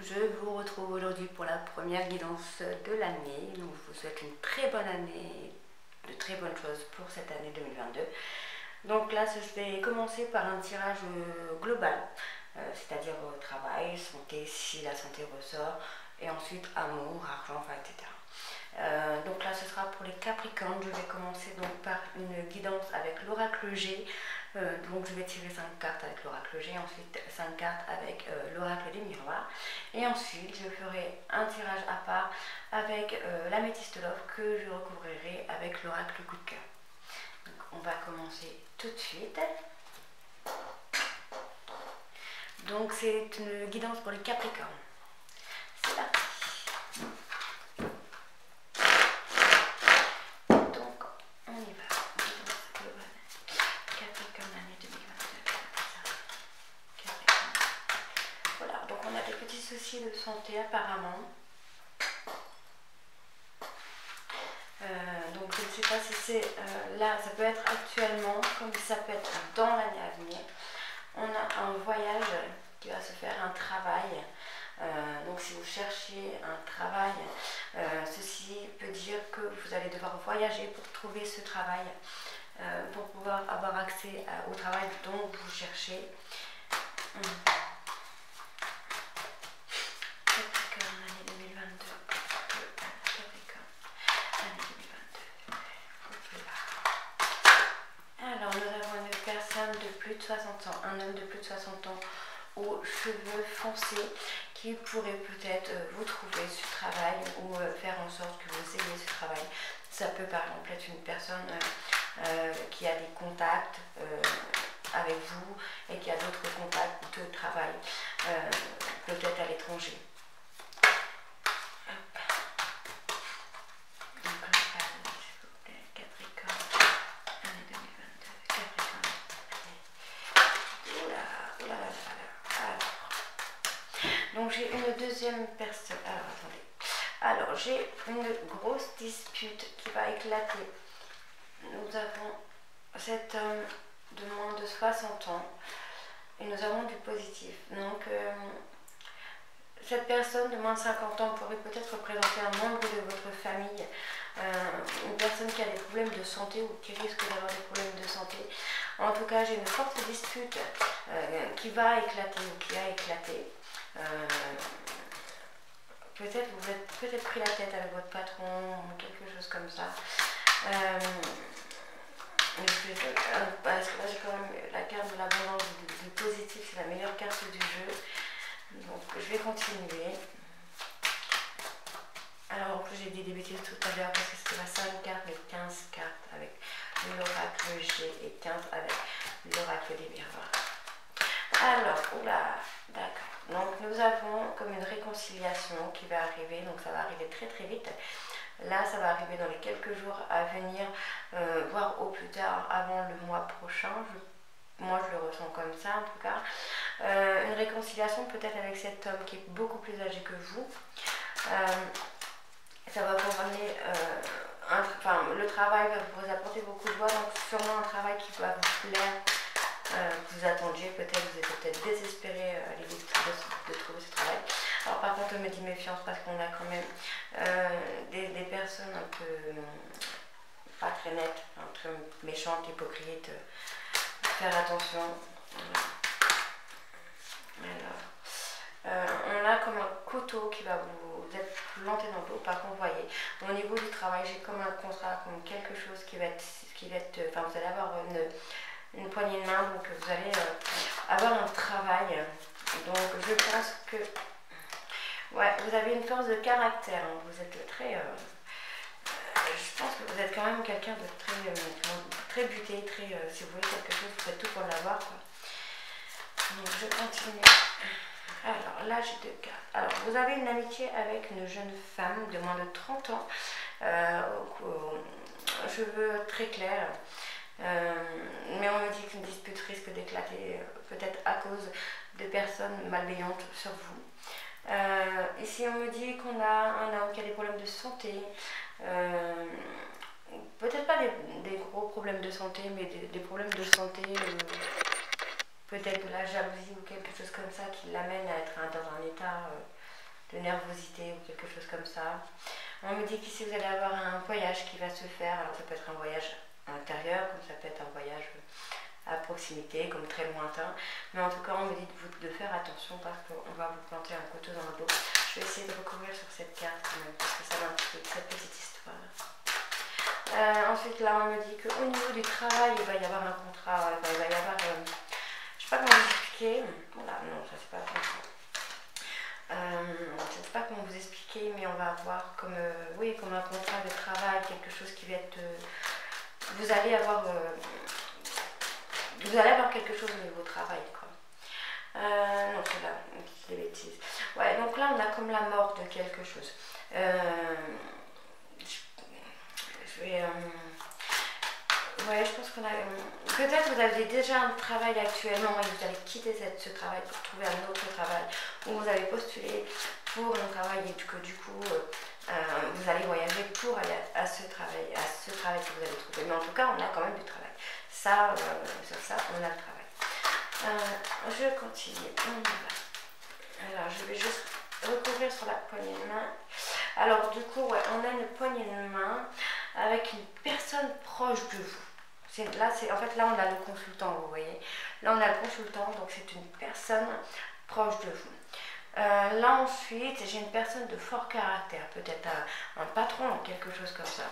Je vous retrouve aujourd'hui pour la première guidance de l'année. Donc je vous souhaite une très bonne année, de très bonnes choses pour cette année 2022. Donc là, je vais commencer par un tirage global, c'est-à-dire travail, santé, si la santé ressort, et ensuite amour, argent, enfin, etc. Donc là, ce sera pour les Capricornes. Je vais commencer donc par une guidance avec l'oracle G. Donc je vais tirer 5 cartes avec l'oracle G, ensuite 5 cartes avec l'oracle des miroirs. Et ensuite, je ferai un tirage à part avec l'améthyste love que je recouvrirai avec l'oracle coup de cœur. Donc on va commencer tout de suite. Donc c'est une guidance pour les Capricornes. C'est parti. Donc on y va. Capricorne année 2022. Capricorne. Voilà, donc on a des petits soucis de santé apparemment. Donc je ne sais pas si c'est là, ça peut être actuellement, comme ça peut être dans l'année à venir. On a un voyage qui va se faire, un travail. Donc si vous cherchez un travail, ceci peut dire que vous allez devoir voyager pour trouver ce travail, pour pouvoir avoir accès au travail dont vous cherchez. Capricorne, année 2022. Capricorne, année 2022. Alors, nous avons une personne de plus de 60 ans, un homme de plus de 60 ans aux cheveux foncés qui pourrait peut-être vous trouver ce travail ou faire en sorte que vous ayez ce travail. Ça peut par exemple être une personne qui a des contacts avec vous et qui a d'autres contacts de travail, peut-être à l'étranger. Donc j'ai une deuxième personne. Alors attendez. Alors j'ai une grosse dispute qui va éclater. Nous avons cet homme de moins de 60 ans et nous avons du positif. Donc cette personne de moins de 50 ans pourrait peut-être représenter un membre de votre famille, une personne qui a des problèmes de santé ou qui risque d'avoir des problèmes de santé. En tout cas, j'ai une forte dispute qui va éclater ou qui a éclaté. Peut-être vous êtes peut-être pris la tête avec votre patron ou quelque chose comme ça. Parce que là j'ai quand même la carte de l'abondance du positif, c'est la meilleure carte du jeu. Donc je vais continuer. Alors en plus j'ai dit des bêtises tout à l'heure parce que c'était pas 5 cartes mais 15 cartes avec l'oracle G et 15 avec l'oracle des miroirs. Alors, oula, d'accord. Donc nous avons comme une réconciliation qui va arriver, donc ça va arriver très très vite. Là, ça va arriver dans les quelques jours à venir, voire au plus tard avant le mois prochain. Moi, je le ressens comme ça en tout cas. Une réconciliation peut-être avec cet homme qui est beaucoup plus âgé que vous. Ça va vous ramener, le travail va vous apporter beaucoup de joie, donc sûrement un travail qui va vous plaire. Vous attendiez, peut-être vous étiez peut-être désespéré à l'idée de trouver ce travail. Alors par contre on me dit méfiance parce qu'on a quand même des personnes un peu pas très nettes, un peu méchantes, hypocrites. Faire attention. Alors, on a comme un couteau qui va vous être planté dans l'eau. Par contre, vous voyez, au niveau du travail, j'ai comme un contrat, comme quelque chose qui va être vous allez avoir une poignée de main, donc vous allez avoir un travail. Donc je pense que ouais, vous avez une force de caractère, hein. Vous êtes très je pense que vous êtes quand même quelqu'un de très buté, si vous voulez quelque chose, vous faites tout pour l'avoir, quoi. Donc je continue. Alors là j'ai 2 cartes. Alors vous avez une amitié avec une jeune femme de moins de 30 ans, aux cheveux très clairs. Mais on me dit qu'une dispute risque d'éclater peut-être à cause de personnes malveillantes sur vous. Ici on me dit qu'on a un homme qui a des problèmes de santé, peut-être pas des gros problèmes de santé, mais des problèmes de santé, peut-être de la jalousie ou quelque chose comme ça qui l'amène à être dans un état de nervosité ou quelque chose comme ça. On me dit qu'ici vous allez avoir un voyage qui va se faire, alors ça peut être un voyage intérieur, comme ça peut être un voyage à proximité, comme très lointain, mais en tout cas on me dit de faire attention parce qu'on va vous planter un couteau dans le dos. Je vais essayer de recouvrir sur cette carte quand même, parce que ça va un petit peu de cette petite histoire. Ensuite là on me dit qu'au niveau du travail il va y avoir un contrat, il va y avoir, je sais pas comment vous expliquer, voilà, non ça c'est pas comme ça. Je ne sais pas comment vous expliquer, mais on va avoir comme, oui, comme un contrat de travail, quelque chose qui va être, vous allez avoir quelque chose au niveau travail, quoi. Non, c'est là, c'est des bêtises. Ouais, donc là on a comme la mort de quelque chose. Ouais, je pense qu'on a. Peut-être vous avez déjà un travail actuellement et vous allez quitter ce travail pour trouver un autre travail, ou vous avez postulé pour un travail et que du coup vous allez voyager pour aller à ce travail que vous allez trouver. Mais en tout cas, on a quand même du travail. Ça, sur ça, on a le travail. Je continue. On y va. Alors, je vais juste recouvrir sur la poignée de main. Alors, du coup, ouais, on a une poignée de main avec une personne proche de vous. En fait, là, on a le consultant, vous voyez. Là, on a le consultant, donc c'est une personne proche de vous. Là, ensuite, j'ai une personne de fort caractère, peut-être un patron, quelque chose comme ça,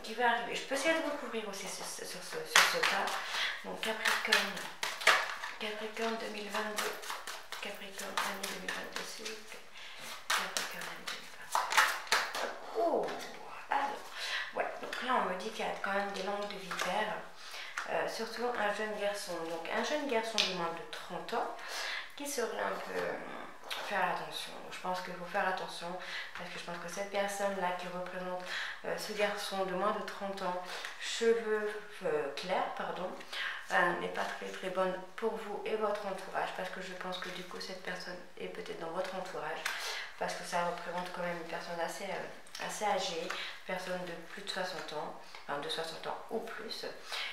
qui va arriver. Je peux essayer de recouvrir aussi sur ce cas. Donc, Capricorne 2022, Capricorne année 2022, s'il vous plaît. Capricorne année 2022. Oh, alors. Ouais, donc là on me dit qu'il y a quand même des langues de vipère, surtout un jeune garçon. Donc un jeune garçon de moins de 30 ans qui saurait un peu faire attention. Je pense qu'il faut faire attention parce que je pense que cette personne-là qui représente ce garçon de moins de 30 ans, cheveux clairs, pardon, n'est pas très bonne pour vous et votre entourage, parce que je pense que du coup cette personne est peut-être dans votre entourage, parce que ça représente quand même une personne assez âgée, personne de plus de 60 ans, enfin de 60 ans ou plus,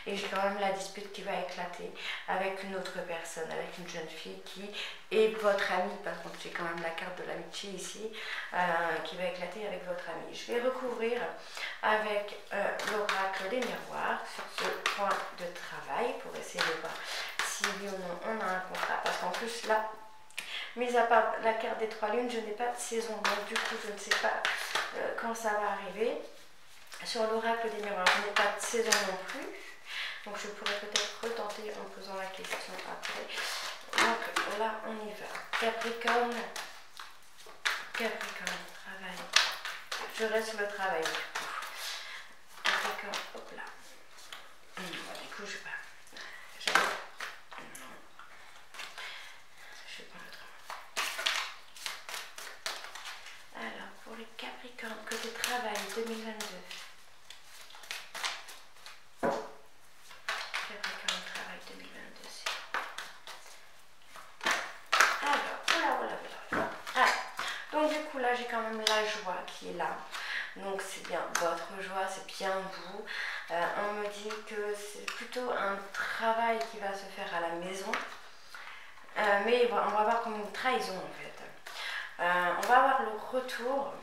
et j'ai quand même la dispute qui va éclater avec une autre personne, avec une jeune fille qui est votre amie, par contre j'ai quand même la carte de l'amitié ici, qui va éclater avec votre amie. Je vais recouvrir avec l'oracle des miroirs sur ce point de travail pour essayer de voir si oui ou non on a un contrat, parce qu'en plus là, mis à part la carte des 3 lunes, je n'ai pas de saison, donc du coup je ne sais pas quand ça va arriver. Sur l'oracle des miroirs, je n'ai pas de saison non plus, donc je pourrais peut-être retenter en posant la question après. Donc là on y va. Capricorne, travail. Je reste sur le travail du coup. Capricorne, hop là. Du coup je vais pas. Alors, pour les Capricornes, côté travail 2022. Capricorne, travail 2022. Alors, voilà. Ah, donc du coup, là, j'ai quand même la joie qui est là. Donc, c'est bien votre joie, c'est bien vous. On me dit que c'est plutôt un travail qui va se faire à la maison. Mais on va avoir comme une trahison, en fait. On va avoir le retour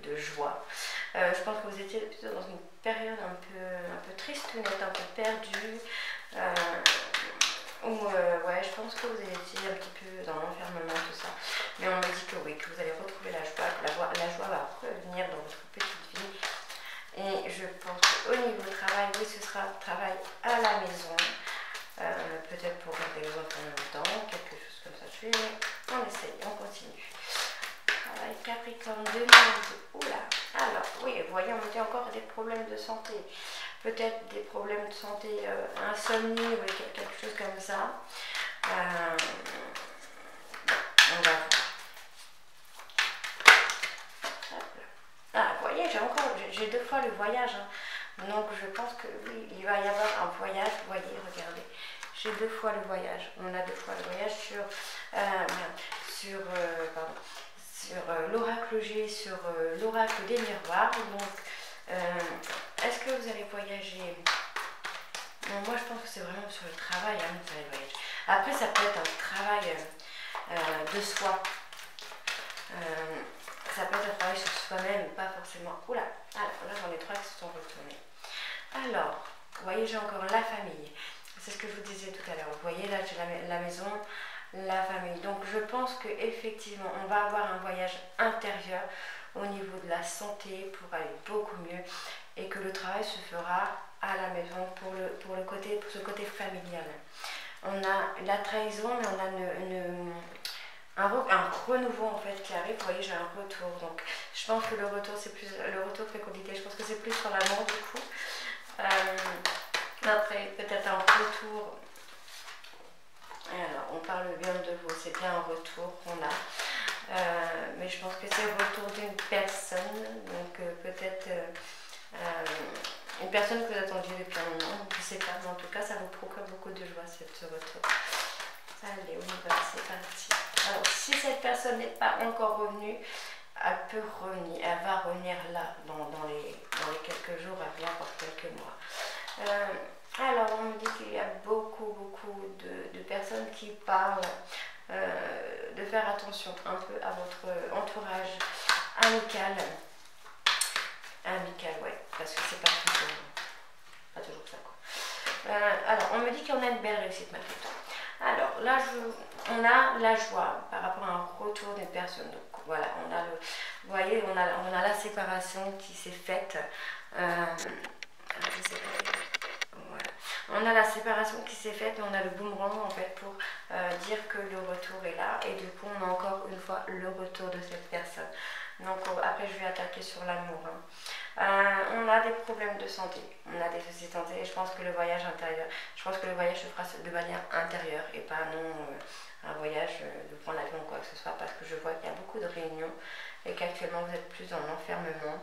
de joie. Je pense que vous étiez plutôt dans une période un peu triste, un peu perdue, ouais, je pense que vous étiez un petit peu dans l'enfermement, tout ça. Mais on me dit que oui, que vous allez retrouver la joie, que la joie va revenir dans votre petite vie. Et je pense qu'au niveau travail, oui, ce sera travail à la maison. Peut-être pour garder les enfants longtemps, quelque chose comme ça. On essaye, on continue. Travail Capricorne 2022. Oula, alors oui, vous voyez, on me dit encore des problèmes de santé. Peut-être des problèmes de santé, insomnie ou quelque chose comme ça. On va voir. Ah, vous voyez, j'ai 2 fois le voyage. Hein. Donc je pense que oui, il va y avoir un voyage. Vous voyez, regardez. J'ai 2 fois le voyage. On a 2 fois le voyage sur l'oracle G, sur l'oracle des miroirs. Donc, est-ce que vous allez voyager? Bon, moi, je pense que c'est vraiment sur le travail, hein, vous allez voyager. Après, ça peut être un travail de soi. Ça peut être un travail sur soi-même, pas forcément. Oula, alors là j'en ai 3 qui se sont retournés. Alors, vous voyez, j'ai encore la famille. C'est ce que je vous disais tout à l'heure. Vous voyez, là j'ai la maison, la famille. Donc je pense qu'effectivement, on va avoir un voyage intérieur au niveau de la santé pour aller beaucoup mieux et que le travail se fera à la maison pour ce côté familial. On a la trahison, mais on a un renouveau en fait qui arrive. Vous voyez, j'ai un retour. Donc je pense que le retour, c'est plus le retour fécondité. Je pense que c'est plus sur l'amour du coup. Après, peut-être un retour. Alors, on parle bien de vous, c'est bien un retour qu'on a. Mais je pense que c'est le retour d'une personne. Donc peut-être une personne que vous attendiez depuis un moment. Je ne sais pas, mais en tout cas, ça vous procure beaucoup de joie ce retour. Allez, on y va, c'est parti. Alors, si cette personne n'est pas encore revenue, elle peut revenir, elle va revenir là, dans les quelques jours, elle vient pour quelques mois. Alors, on me dit qu'il y a beaucoup de personnes qui parlent de faire attention un peu à votre entourage amical. Amical, ouais, parce que c'est pas toujours ça, quoi. Alors, on me dit qu'on a une belle réussite malgré tout. Alors là, on a la joie par rapport à un retour d'une personne. Donc voilà, vous voyez, on a la séparation qui s'est faite. Je sais pas, voilà. On a la séparation qui s'est faite, mais on a le boomerang en fait pour dire que le retour est là. Et du coup, on a encore une fois le retour de cette personne. Donc après, je vais attaquer sur l'amour. On a des problèmes de santé, on a des soucis de santé et je pense que le voyage intérieur, je pense que le voyage se fera de manière intérieure et pas non un voyage de prendre l'avion ou quoi que ce soit, parce que je vois qu'il y a beaucoup de réunions et qu'actuellement vous êtes plus dans l'enfermement,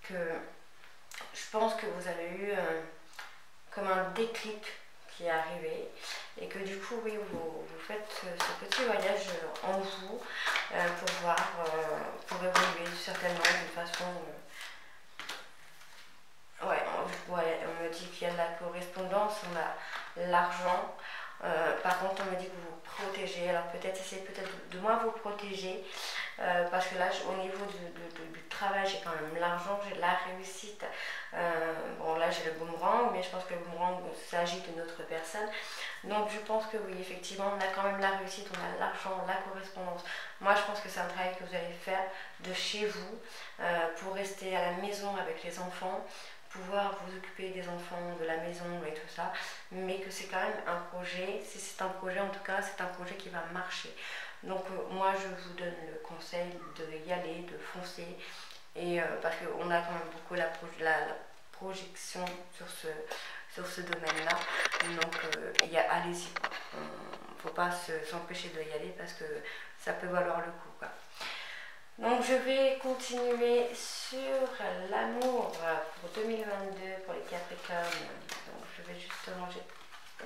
que je pense que vous avez eu comme un déclic qui est arrivé et que du coup oui vous faites ce petit voyage en vous pour voir, pour évoluer certainement d'une façon ouais, on me dit qu'il y a de la correspondance, on a l'argent. Par contre, on me dit que vous vous protégez. Alors peut-être essayez de moins vous protéger. Parce que là, au niveau du travail, j'ai quand même l'argent, j'ai de la réussite. Bon, là, j'ai le boomerang, mais je pense que le boomerang s'agit d'une autre personne. Donc, je pense que oui, effectivement, on a quand même la réussite, on a l'argent, la correspondance. Moi, je pense que c'est un travail que vous allez faire de chez vous pour rester à la maison avec les enfants, pouvoir vous occuper des enfants, de la maison et tout ça, mais que c'est quand même un projet, si c'est un projet en tout cas, c'est un projet qui va marcher. Donc moi je vous donne le conseil de y aller, de foncer, et parce qu'on a quand même beaucoup la projection sur ce domaine-là, donc allez-y, il ne faut pas s'empêcher de y aller parce que ça peut valoir le coup, quoi. Donc je vais continuer sur l'amour pour 2022 pour les Capricornes. Donc je vais juste ranger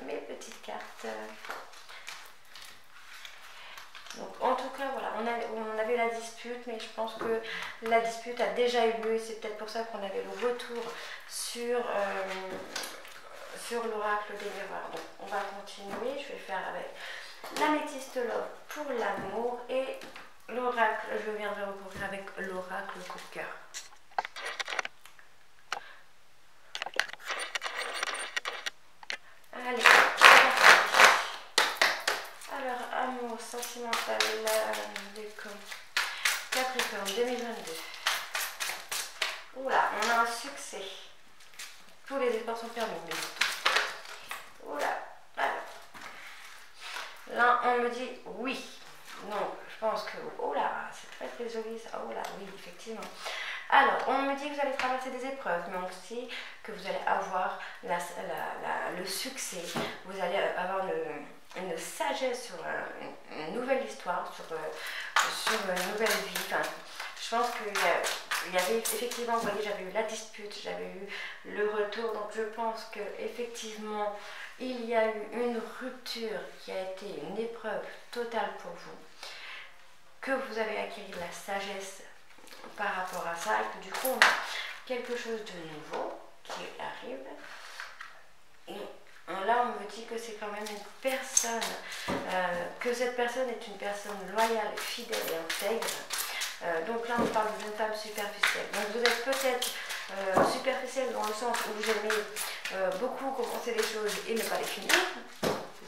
mes petites cartes. Donc en tout cas voilà, on avait la dispute, mais je pense que la dispute a déjà eu lieu et c'est peut-être pour ça qu'on avait le retour sur l'oracle des miroirs. Donc on va continuer, je vais faire avec l'améthyste love pour l'amour et l'oracle, je viendrai recouvrir avec l'oracle coup de cœur. Allez, alors, amour sentimental, Capricorne 2022. Oula, on a un succès. Tous les efforts sont permis, mais oula, alors. Là, on me dit oui. Donc, je pense que, oh là, c'est très très joli ça, oh là, oui, effectivement. Alors, on me dit que vous allez traverser des épreuves, mais aussi que vous allez avoir le succès, vous allez avoir une sagesse sur une nouvelle histoire, sur une nouvelle vie. Enfin, je pense qu'il y avait effectivement, vous voyez, j'avais eu la dispute, j'avais eu le retour, donc je pense qu'effectivement, il y a eu une rupture qui a été une épreuve totale pour vous, que vous avez acquis de la sagesse par rapport à ça, et que du coup on a quelque chose de nouveau qui arrive, et Là, on me dit que c'est quand même une personne, que cette personne est une personne loyale, fidèle et intègre. Donc là, on parle d'une femme superficielle. Donc vous êtes peut-être superficielle dans le sens où vous aimez beaucoup commencer les choses et ne pas les finir.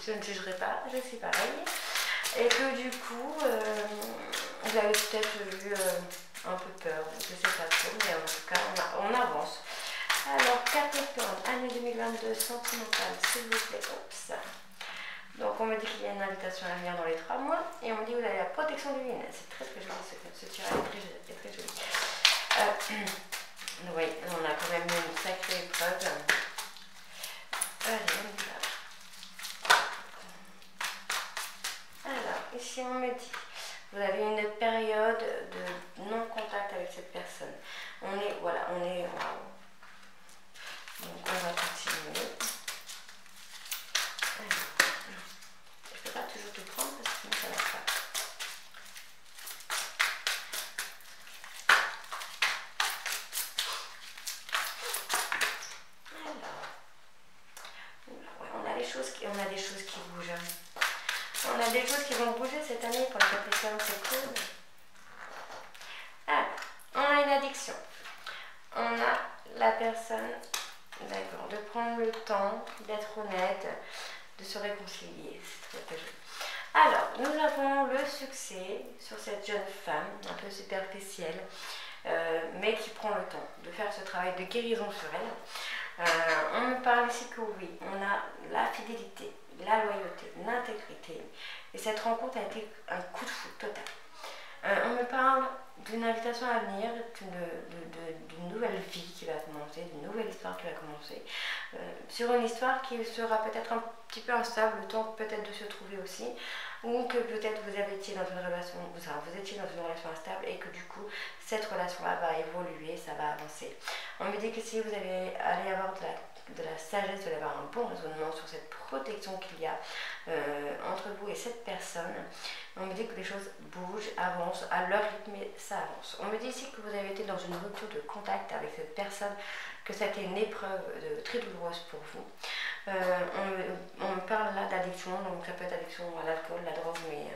Je ne jugerai pas, je suis pareille. Et que du coup, vous avez peut-être eu un peu peur, je ne sais pas trop, mais en tout cas, on avance. Alors, Capricorne, année 2022, sentimentale, s'il vous plaît. Oups. Donc, on me dit qu'il y a une invitation à venir dans les 3 mois. Et on me dit que vous avez la protection divine. C'est très très joli, ce tirage est très joli. Oui, on a quand même une sacrée épreuve. Allez, on y va. Alors, ici, on me dit, vous avez une période de non-contact avec cette personne. On est, voilà, on est... Donc on va continuer. Je ne peux pas toujours tout prendre parce que sinon ça ne va pas. Alors, ouais, on a des choses qui bougent. On a des choses qui vont bouger cette année pour les Capricornes, c'est cool. Ah, on a une addiction. On a la personne... D'accord, de prendre le temps, d'être honnête, de se réconcilier, c'est très joli. Alors, nous avons le succès sur cette jeune femme, un peu superficielle, mais qui prend le temps de faire ce travail de guérison sur elle. On me parle ici que oui, on a la fidélité, la loyauté, l'intégrité, et cette rencontre a été un coup de foudre total. On me parle d'une invitation à venir, d'une nouvelle vie qui va commencer, d'une nouvelle histoire qui va commencer, sur une histoire qui sera peut-être un petit peu instable, le temps peut-être de se trouver aussi, ou que peut-être vous étiez dans une relation, vous étiez dans une relation instable et que du coup cette relation-là va évoluer, ça va avancer. On me dit que si vous allez avoir de la sagesse, vous allez avoir un bon raisonnement sur cette protection qu'il y a entre vous et cette personne. On me dit que les choses bougent, avancent à leur rythme et ça avance. On me dit ici que vous avez été dans une rupture de contact avec cette personne, que ça a été une épreuve très douloureuse pour vous. On me parle là d'addiction, donc ça peut être addiction à l'alcool, la drogue, mais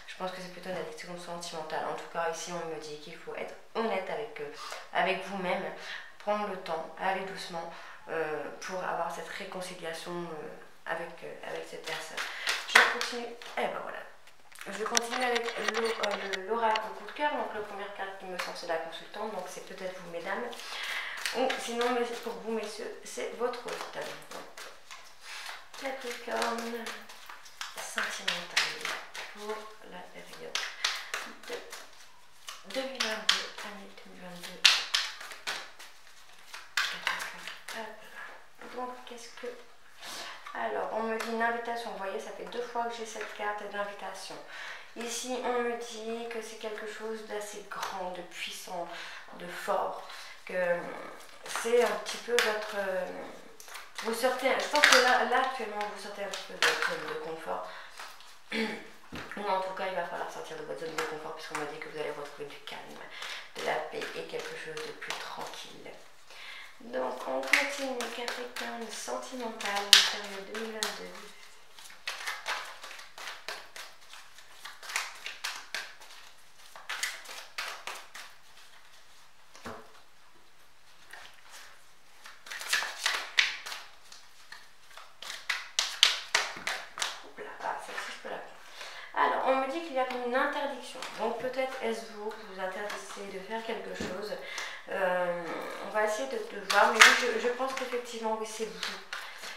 je pense que c'est plutôt une addiction sentimentale. En tout cas, ici, on me dit qu'il faut être honnête avec vous-même, prendre le temps, aller doucement pour avoir cette réconciliation avec cette personne. Je continue, et ben voilà. Je continue avec l'oracle coup de cœur. Donc, la première carte qui me sort, c'est la consultante. Donc, c'est peut-être vous, mesdames. Ou sinon, pour vous, messieurs, c'est votre talent. Capricorne sentimental pour la période de 2022, année 2022. Donc, qu'est-ce que... Alors, on me dit une invitation. Vous voyez, ça fait 2 fois que j'ai cette carte d'invitation. Ici, on me dit que c'est quelque chose d'assez grand, de puissant, de fort. Que c'est un petit peu votre... Vous sortez... Je pense que là, actuellement, vous sortez un petit peu de votre zone de confort. Ou en tout cas, il va falloir sortir de votre zone de confort puisqu'on m'a dit que vous allez retrouver du calme, de la paix et quelque chose de plus tranquille. Donc, on continue, Capricorne sentimental, période 2022. Alors, on me dit qu'il y a une interdiction. Donc, peut-être est-ce vous que vous interdisez de faire quelque chose. On va essayer de voir. Mais oui, je pense qu'effectivement, oui, c'est vous.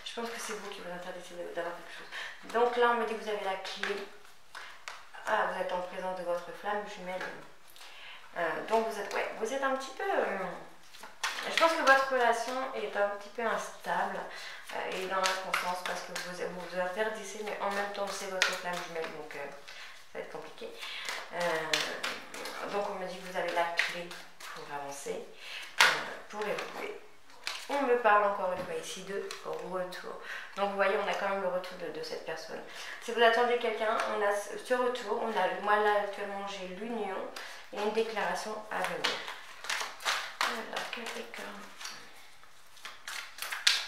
Je pense que c'est vous qui vous interdisez d'avoir quelque chose. Donc là, on me dit que vous avez la clé. Ah, vous êtes en présence de votre flamme jumelle. Donc, vous êtes un petit peu... je pense que votre relation est un petit peu instable et dans la confiance parce que vous interdisez, mais en même temps, c'est votre flamme jumelle. Donc, ça va être compliqué. Donc, on me dit que vous avez la clé pour avancer, pour évoluer. On me parle encore une fois ici de retour. Donc vous voyez, on a quand même le retour de cette personne. Si vous attendez quelqu'un, on a ce retour. Moi là actuellement j'ai l'union et une déclaration à venir. Alors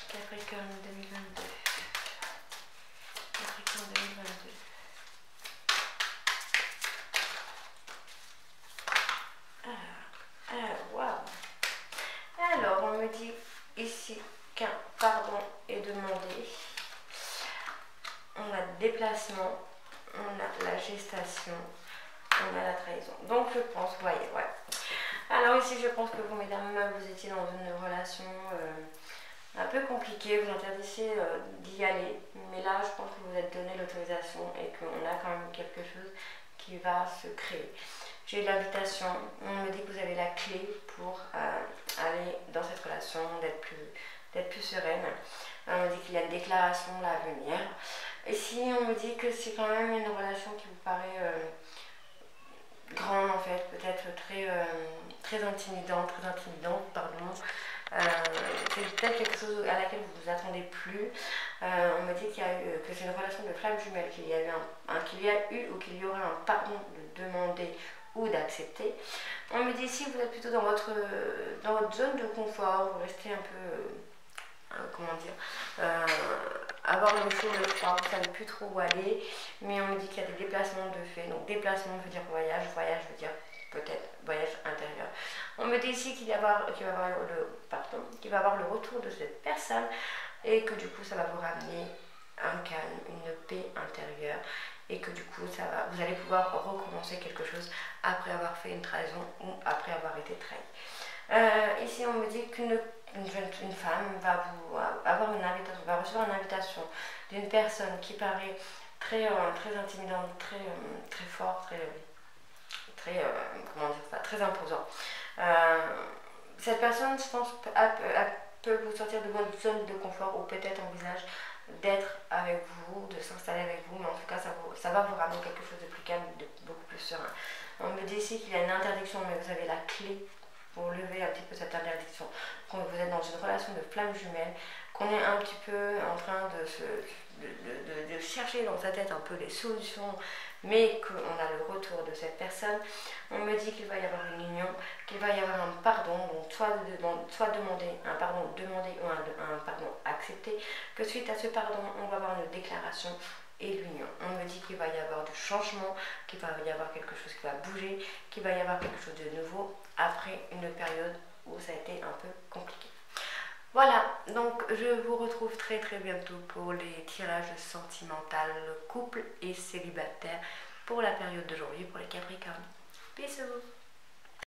Capricorne 2022. relation, on a la trahison. Donc je pense, vous voyez, ouais. Alors ici je pense que vous mesdames, vous étiez dans une relation un peu compliquée, vous interdissez d'y aller, mais là je pense que vous êtes donné l'autorisation et qu'on a quand même quelque chose qui va se créer. J'ai l'invitation, on me dit que vous avez la clé pour aller dans cette relation, d'être plus sereine. On me dit qu'il y a une déclaration là à venir. Ici on me dit que c'est quand même une relation qui vous paraît grande en fait, peut-être très intimidante, pardon. C'est peut-être quelque chose à laquelle vous vous attendez plus. On me dit qu'il y a eu, que c'est une relation de flamme jumelle, qu'il y a eu ou qu'il y aura un pardon de demander ou d'accepter. On me dit ici que vous êtes plutôt dans votre zone de confort, vous restez un peu, comment dire, avoir le chaud, le froid, vous ne savez plus trop où aller, mais on me dit qu'il y a des déplacements de fait. Donc déplacement veut dire voyage, voyage veut dire peut-être voyage intérieur. On me dit ici qu'il va avoir le retour de cette personne et que du coup ça va vous ramener un calme, une paix intérieure et que du coup vous allez pouvoir recommencer quelque chose après avoir fait une trahison ou après avoir été trahi. Ici on me dit qu'une femme va va recevoir une invitation d'une personne qui paraît très intimidante, très fort, comment dire ça, très imposant. Cette personne, je pense, peut vous sortir de votre zone de confort ou peut-être envisage d'être avec vous, de s'installer avec vous, mais en tout cas ça va vous ramener quelque chose de plus calme, de beaucoup plus serein. On me dit ici qu'il y a une interdiction, mais vous avez la clé pour lever un petit peu cette interdiction. Quand vous êtes dans une relation de flamme jumelle, qu'on est un petit peu en train de chercher dans sa tête un peu les solutions, mais qu'on a le retour de cette personne, on me dit qu'il va y avoir une union, qu'il va y avoir un pardon, donc soit demander un pardon demandé ou un pardon accepté, que suite à ce pardon, on va avoir une déclaration et l'union. On me dit qu'il va y avoir du changement, qu'il va y avoir quelque chose qui va bouger, qu'il va y avoir quelque chose de nouveau après une période où ça a été un peu compliqué. Voilà, donc je vous retrouve très bientôt pour les tirages sentimentaux couple et célibataire pour la période de janvier pour les Capricornes. Bisous!